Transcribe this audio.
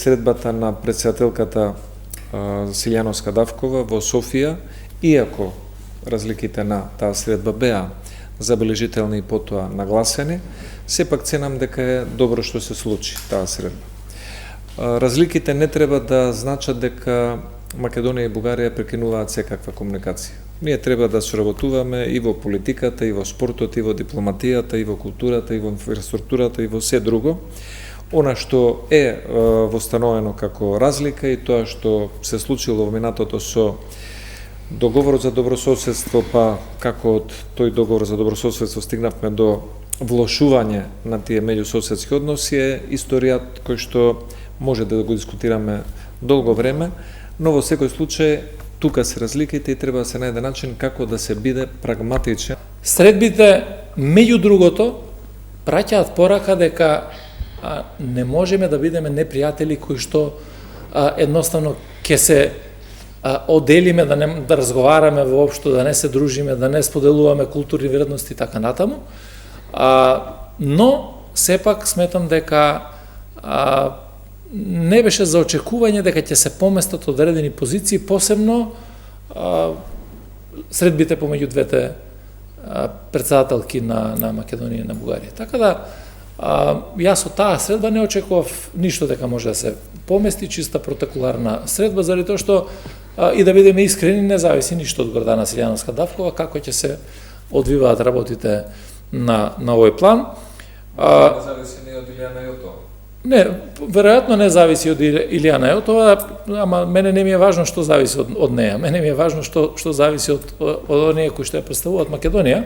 средбата на претседателката Силјановска Давкова во Софија, иако разликите на таа средба беа забележителни и потоа нагласени, сепак ценам дека е добро што се случи таа средба. Разликите не треба да значат дека Македонија и Бугарија прекинуваат секаква комуникација. Ние треба да соработуваме и во политиката, и во спортот, и во дипломатијата, и во културата, и во инфраструктурата, и во се друго. Она што е востановено како разлика и тоа што се случило во минатото со договорот за добрососедство, па како од тој договор за добрососедство стигнавме до влошување на тие меѓусоседски односи, е историјат кој што може да го дискутираме долго време, но во секој случај тука се разликите и треба да се најде начин како да се биде прагматичен. Средбите, меѓу другото, праќаат порака дека не можеме да бидеме непријатели кои што едноставно ќе се оделиме, да разговараме воопшто, да не се дружиме, да не споделуваме културни вредности и така натаму. Но сепак сметам дека не беше за очекување дека ќе се поместат одредени позиции, посебно средбите помеѓу двете претседателки на Македонија и на Бугарија. Така да, јас од таа средба не очекував ништо дека може да се помести, чиста протоколарна средба, заради тоа што и да бидеме искрени, не зависи ништо од Гордана Силјановска Давкова, како ќе се одвиваат работите на овој план. Не зависи ни од Илијана Јотова. Не, веројатно не зависи од Илијана Јотова, ама мене не ми е важно што зависи од неја. Мене ми е важно што зависи од оние кои што ја представуваат Македонија.